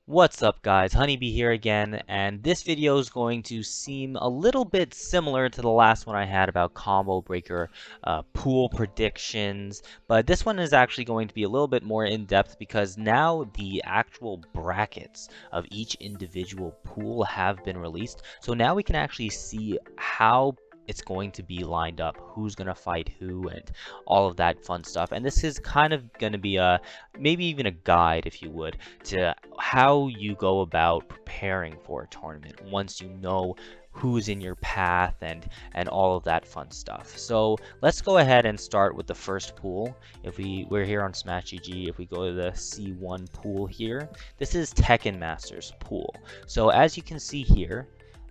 What's up guys, Honeybee here again, and this video is going to seem a little bit similar to the last one I had about combo breaker pool predictions, but this one is actually going to be a little bit more in-depth because now the actual brackets of each individual pool have been released. So now we can actually see how it's going to be lined up, who's going to fight who, and all of that fun stuff. And this is kind of going to be a maybe even a guide, if you would, to how you go about preparing for a tournament once you know who's in your path and all of that fun stuff. So let's go ahead and start with the first pool. If we're here on Smash GG, if we go to the C1 pool here, this is Tekken Masters pool. So as you can see here,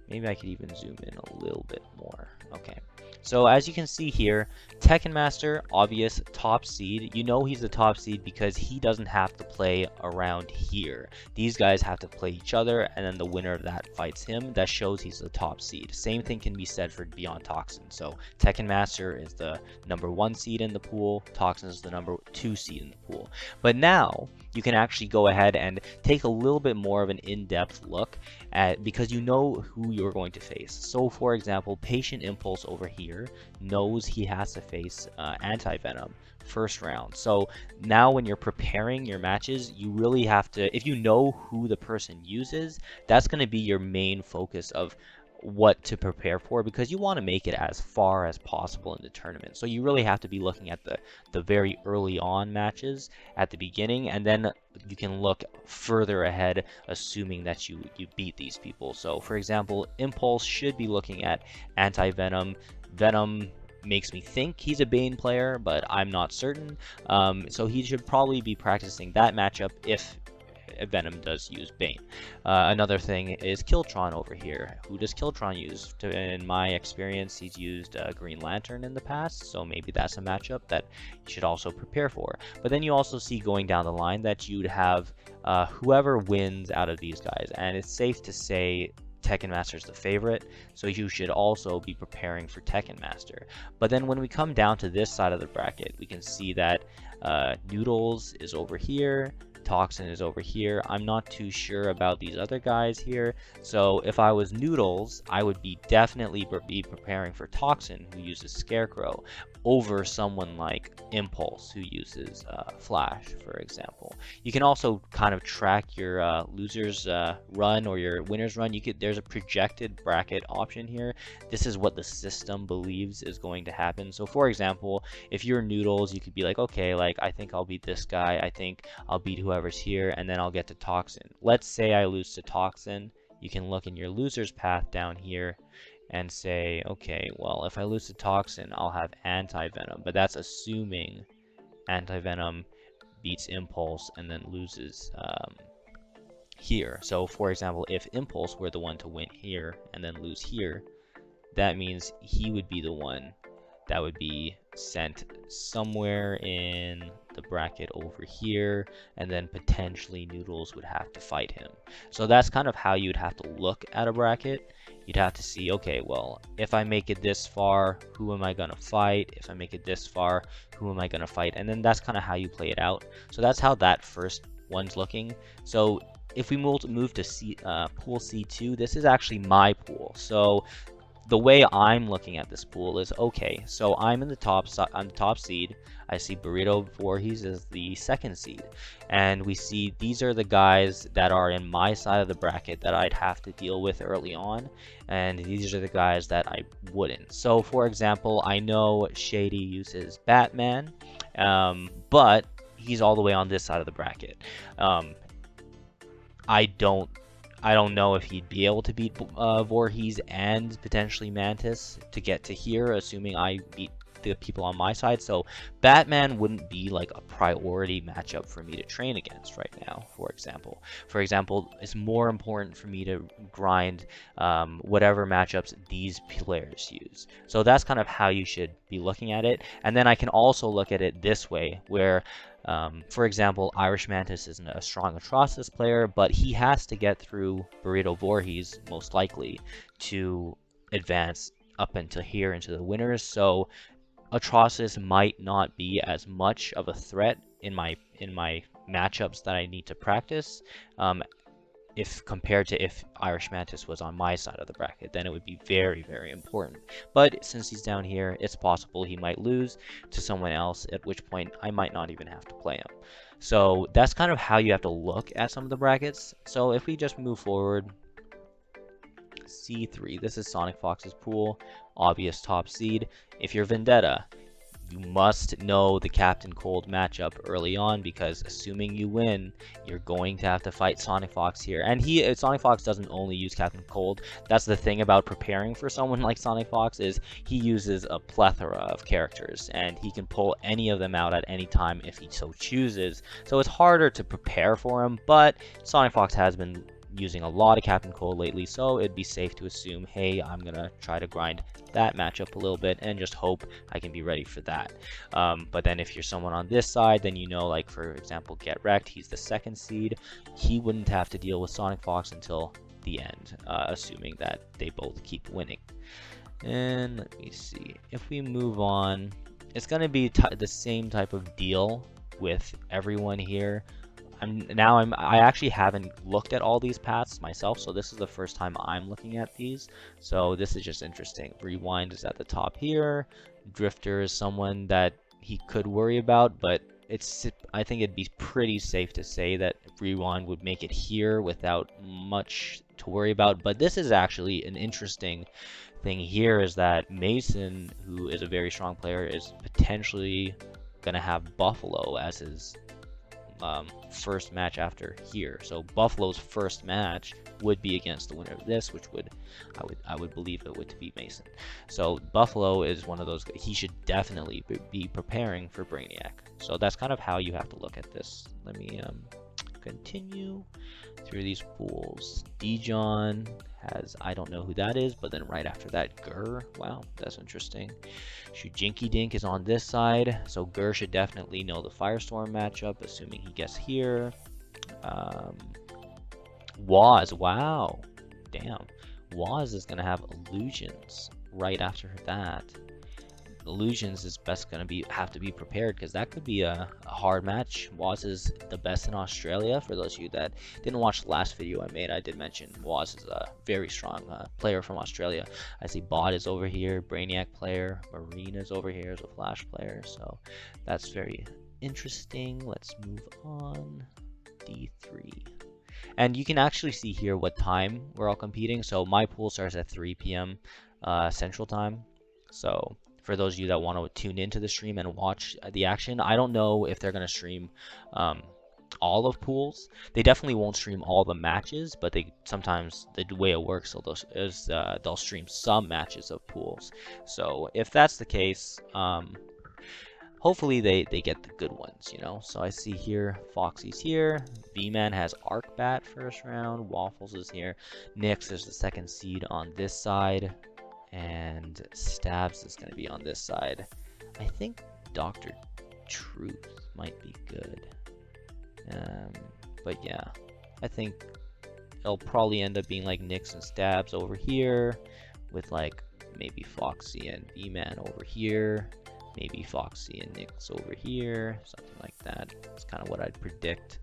maybe I could even zoom in a little bit more. Okay. So as you can see here, Tekken Master, obvious top seed. You know he's the top seed because he doesn't have to play around here. These guys have to play each other, and then the winner of that fights him. That shows he's the top seed. Same thing can be said for Beyond Toxin. So Tekken Master is the #1 seed in the pool. Toxin is the #2 seed in the pool. But now you can actually go ahead and take a little bit more of an in-depth look at, because you know who you're going to face. So for example, Patient Impulse over here knows he has to face Anti-Venom first round. So now when you're preparing your matches, you really have to, if you know who the person uses, that's going to be your main focus of what to prepare for, because you want to make it as far as possible in the tournament. So you really have to be looking at the very early on matches at the beginning, and then you can look further ahead assuming that you beat these people. So for example, Impulse should be looking at Anti-Venom. Venom makes me think he's a Bane player, but I'm not certain. So he should probably be practicing that matchup if Venom does use Bane. Another thing is Kiltron over here. Who does Kiltron use? In my experience, he's used Green Lantern in the past, so maybe that's a matchup that you should also prepare for. But then you also see going down the line that you'd have whoever wins out of these guys, and it's safe to say Tekken Master is the favorite, so you should also be preparing for Tekken Master. But then when we come down to this side of the bracket, we can see that Noodles is over here, Toxin is over here. I'm not too sure about these other guys here. So if I was Noodles, I would be definitely be preparing for Toxin, who uses Scarecrow, over someone like Impulse, who uses Flash, for example. You can also kind of track your losers run or your winners run. There's a projected bracket option here. This is what the system believes is going to happen. So for example, if you're Noodles, you could be like, okay, like I think I'll beat this guy. I think I'll beat whoever's here, and then I'll get to Toxin. Let's say I lose to Toxin. You can look in your loser's path down here and say, okay, well, if I lose to Toxin, I'll have Anti-Venom, but that's assuming Anti-Venom beats Impulse and then loses here. So for example, if Impulse were the one to win here and then lose here, that means he would be the one that would be sent somewhere in the bracket over here, and then potentially Noodles would have to fight him. So that's kind of how you'd have to look at a bracket. You'd have to see, okay, well, if I make it this far, who am I going to fight? If I make it this far, who am I going to fight? And then that's kind of how you play it out. So that's how that first one's looking. So if we move to pool C2, this is actually my pool. So the way I'm looking at this pool is, okay, so I'm in the top seed. I see Burrito Voorhees as the 2nd seed, and we see these are the guys that are in my side of the bracket that I'd have to deal with early on, and these are the guys that I wouldn't. So for example, I know Shady uses Batman, but he's all the way on this side of the bracket. I don't know if he'd be able to beat Voorhees and potentially Mantis to get to here, assuming I beat the people on my side. So Batman wouldn't be like a priority matchup for me to train against right now, for example. For example, it's more important for me to grind whatever matchups these players use. So that's kind of how you should be looking at it. And then I can also look at it this way, where for example, Irish Mantis isn't a strong Atrocitus player, but he has to get through Burrito Voorhees, most likely, to advance up into here into the winners. So Atrocitus might not be as much of a threat in my matchups that I need to practice. if compared to if Irish Mantis was on my side of the bracket, then it would be very, very important. But since he's down here, it's possible he might lose to someone else, at which point I might not even have to play him. So that's kind of how you have to look at some of the brackets. So if we just move forward, C3, this is Sonic Fox's pool, obvious top seed. If you're Vendetta, you must know the Captain Cold matchup early on, because assuming you win, you're going to have to fight Sonic Fox here. And Sonic Fox doesn't only use Captain Cold. That's the thing about preparing for someone like Sonic Fox, is he uses a plethora of characters, and he can pull any of them out at any time if he so chooses. So it's harder to prepare for him, but Sonic Fox has been using a lot of Captain Cold lately, so it'd be safe to assume, hey, I'm gonna try to grind that matchup a little bit and just hope I can be ready for that. But then if you're someone on this side, then you know, like for example, Get Wrecked, he's the 2nd seed. He wouldn't have to deal with Sonic Fox until the end, assuming that they both keep winning. And let me see, if we move on, it's gonna be the same type of deal with everyone here. I actually haven't looked at all these paths myself, so this is the first time I'm looking at these. So this is just interesting. Rewind is at the top here. Drifter is someone that he could worry about, but I think it'd be pretty safe to say that Rewind would make it here without much to worry about. But this is actually an interesting thing here, is that Mason, who is a very strong player, is potentially gonna have Buffalo as his first match after here. So Buffalo's first match would be against the winner of this, which I would believe it would be Mason. So Buffalo is one of those, he should definitely be preparing for Brainiac. So that's kind of how you have to look at this. Let me continue through these pools. Dijon has, I don't know who that is, but then right after that, Gur. Wow, that's interesting. Shujinky Dink is on this side, so Gur should definitely know the Firestorm matchup, assuming he gets here. Waz, wow, damn. Waz is gonna have Illusions right after that. Illusions is best gonna have to be prepared, because that could be a hard match. Waz is the best in Australia. For those of you that didn't watch the last video I made, I did mention Waz is a very strong player from Australia. I see Bot is over here, Brainiac player, Marina is over here as a Flash player, so that's very interesting. Let's move on. D3. And you can actually see here what time we're all competing. So my pool starts at 3 p.m. Central Time. So for those of you that want to tune into the stream and watch the action, I don't know if they're going to stream all of pools. They definitely won't stream all the matches, but they sometimes, the way it works is they'll stream some matches of pools. So if that's the case, hopefully they get the good ones, you know. So I see here Foxy's here, V-Man has Arc Bat first round, Waffles is here, Nyx is the 2nd seed on this side, and Stabs is going to be on this side. I think Dr. Truth might be good. But yeah, I think it'll probably end up being like Nyx and Stabs over here, with like maybe Foxy and V-Man over here, maybe Foxy and Nyx over here, something like that. That's kind of what I'd predict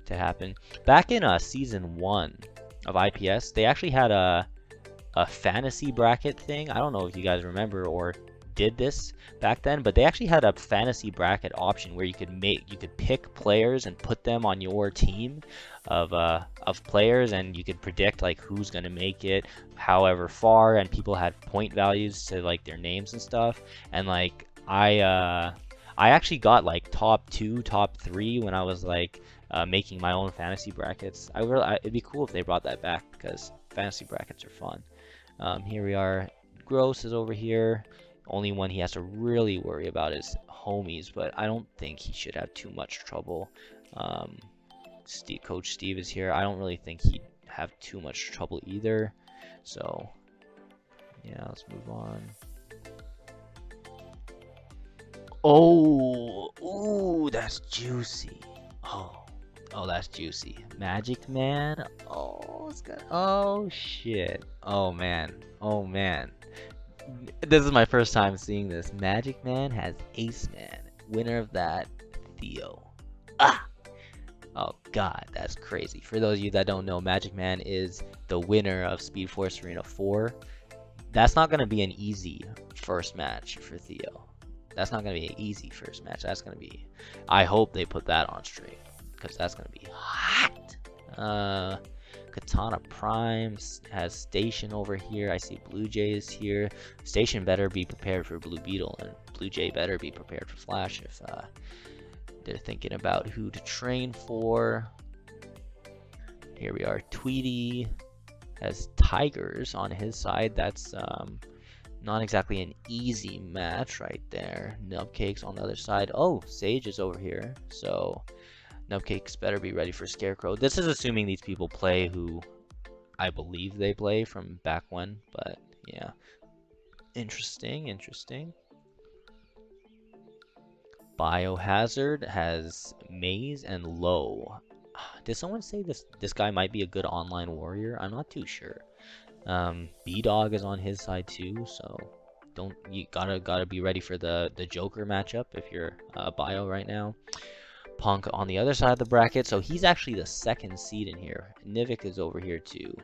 to happen. Back in season 1 of IPS, they actually had a fantasy bracket thing. I don't know if you guys remember or did this back then, but they actually had a fantasy bracket option where you could pick players and put them on your team of players, and you could predict like who's gonna make it however far, and people had point values to like their names and stuff. And like I actually got like top 2, top 3 when I was like making my own fantasy brackets. It'd be cool if they brought that back, because fantasy brackets are fun. Here we are. Gross is over here. Only one he has to really worry about is Homies, but I don't think he should have too much trouble. Coach Steve is here. I don't really think he'd have too much trouble either. So yeah, let's move on. Oh, ooh, that's juicy. Oh, that's juicy. Magic Man. Oh, it's got. Oh shit. Oh man. Oh man. This is my first time seeing this. Magic Man has Ace Man. Winner of that, Theo. Ah. Oh god, that's crazy. For those of you that don't know, Magic Man is the winner of Speed Force Arena 4. That's not going to be an easy first match for Theo. That's not going to be an easy first match. That's going to be... I hope they put that on straight, because that's going to be hot. Katana Prime has Station over here. I see Blue Jay is here. Station better be prepared for Blue Beetle, and Blue Jay better be prepared for Flash if they're thinking about who to train for. Here we are. Tweety has Tigers on his side. That's not exactly an easy match right there. Nubcake's on the other side. Oh, Sage is over here. So Nubcakes better be ready for Scarecrow. This is assuming these people play who I believe they play from back when. But yeah. Interesting, interesting. Biohazard has Maze and Low. Did someone say this guy might be a good online warrior? I'm not too sure. B-Dog is on his side too, so you gotta be ready for the Joker matchup if you're Bio right now. Punk on the other side of the bracket, so he's actually the second seed in here. Nivik is over here too.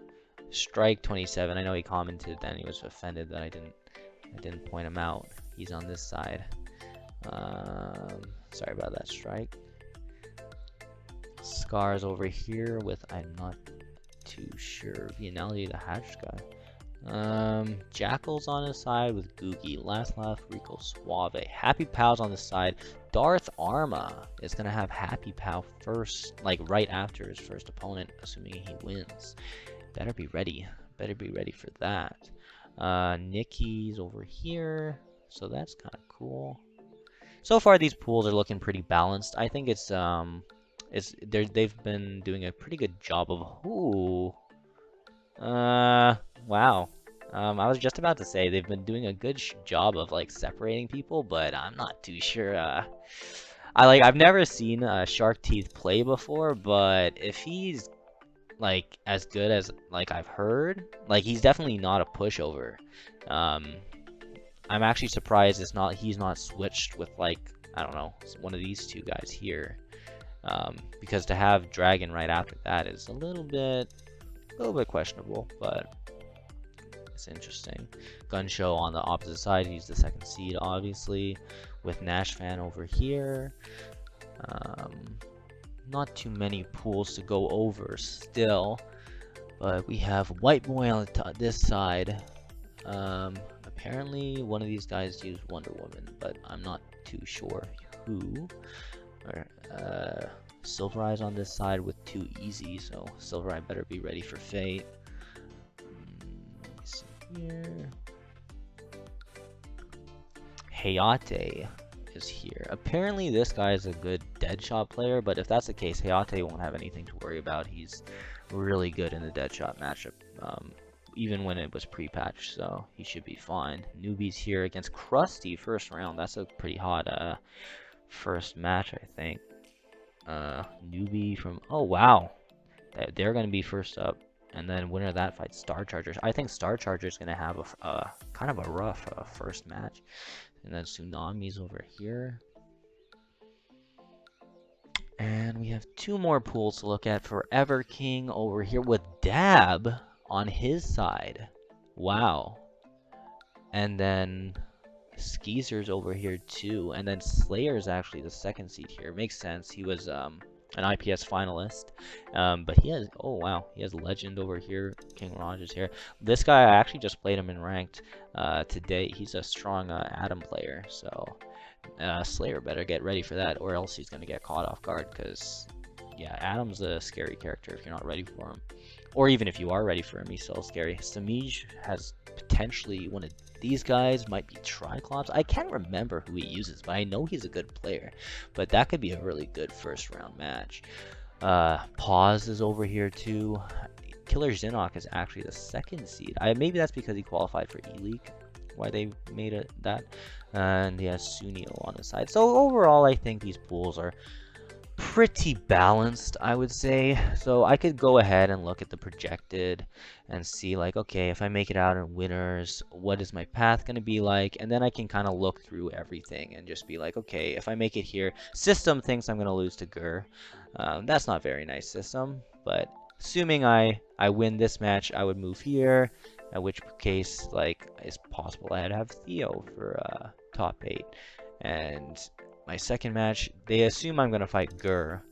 Strike 27. I know he commented then he was offended that I didn't point him out. He's on this side. Sorry about that, Strike. Scars over here with, I'm not too sure, Vianelli the Hatch guy. Jackal's on his side with Googie. Last Laugh, Rico Suave. Happy Pal's on the side. Darth Arma is gonna have Happy Pal first, like right after his first opponent, assuming he wins. Better be ready. Better be ready for that. Nikki's over here, so that's kind of cool. So far, these pools are looking pretty balanced. I think they've been doing a pretty good job of... Ooh. Wow. I was just about to say they've been doing a good job of like separating people, but I'm not too sure. I've never seen Shark Teeth play before, but if he's like as good as like I've heard, like he's definitely not a pushover. I'm actually surprised he's not switched with like, I don't know, one of these two guys here. Because to have Dragon right after that is a little bit questionable, but it's interesting. Gun Show on the opposite side, he's the second seed obviously, with Nash Fan over here. Not too many pools to go over still, but we have White Boy on this side. Apparently one of these guys used Wonder Woman, but I'm not too sure who. Silver Eyes on this side with 2 Easy, so Silver Eye better be ready for Fate. Let me see here. Hayate is here. Apparently this guy is a good Deadshot player, but if that's the case, Hayate won't have anything to worry about. He's really good in the Deadshot matchup, even when it was pre-patched, so he should be fine. Newbie's here against Krusty first round. That's a pretty hot first match, I think. Newbie from... Oh, wow. They're going to be first up. And then winner of that fight, Star Chargers. I think Star Chargers going to have a kind of a rough first match. And then Tsunami's over here. And we have 2 more pools to look at. Forever King over here with Dab on his side. Wow. And then Skeezer's over here too. And then Slayer's actually the second seed here. Makes sense. He was an IPS finalist. But he has... Oh, wow. He has Legend over here. King Raj is here. This guy, I actually just played him in ranked today. He's a strong Atom player. So Slayer better get ready for that, or else he's going to get caught off guard. Because, yeah, Atom's a scary character if you're not ready for him. Or even if you are ready for him, he's still scary. Samij has potentially one of these guys, might be Triclops. I can't remember who he uses, but I know he's a good player. But that could be a really good first round match. Pause is over here too. Killer Zinok is actually the second seed. Maybe that's because he qualified for E-League, why they made it that. And he has Sunio on the side. So overall, I think these pools are pretty balanced, I would say. So I could go ahead and look at the projected and see like, okay, if I make it out in winners, what is my path going to be like? And then I can kind of look through everything and just be like, okay, if I make it here, system thinks I'm going to lose to Gur. That's not very nice, system, but assuming I win this match, I would move here, in which case, like, it's possible I'd have Theo for top 8. And my second match, they assume I'm going to fight Gur,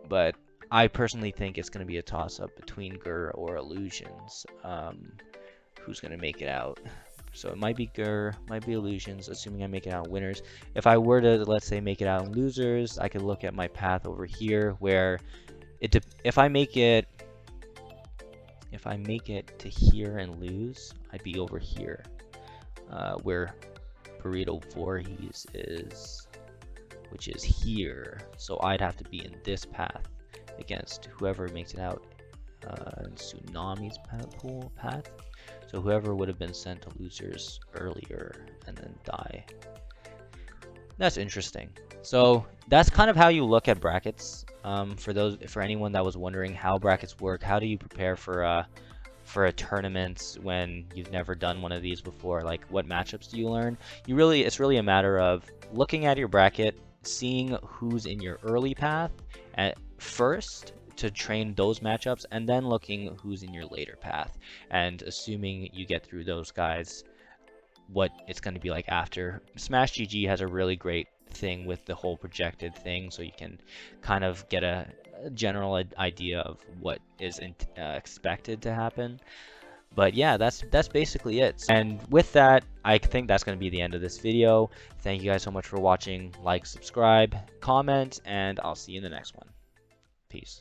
but I personally think it's going to be a toss-up between Gur or Illusions. Who's going to make it out? So it might be Gur, might be Illusions, assuming I make it out in winners. If I were to, let's say, make it out in losers, I could look at my path over here, where if I make it to here and lose, I'd be over here, where Burrito Voorhees is, which is here. So I'd have to be in this path against whoever makes it out in Tsunami's path. So whoever would have been sent to losers earlier and then die. That's interesting. So that's kind of how you look at brackets. For anyone that was wondering how brackets work, how do you prepare for a tournament when you've never done one of these before? Like, what matchups do you learn? It's really a matter of looking at your bracket, seeing who's in your early path at first to train those matchups, and then looking who's in your later path, and assuming you get through those guys, what it's going to be like after. Smash GG has a really great thing with the whole projected thing, so you can kind of get a general idea of what is expected to happen. But yeah, that's basically it. And with that, I think that's going to be the end of this video. Thank you guys so much for watching. Like, subscribe, comment, and I'll see you in the next one. Peace.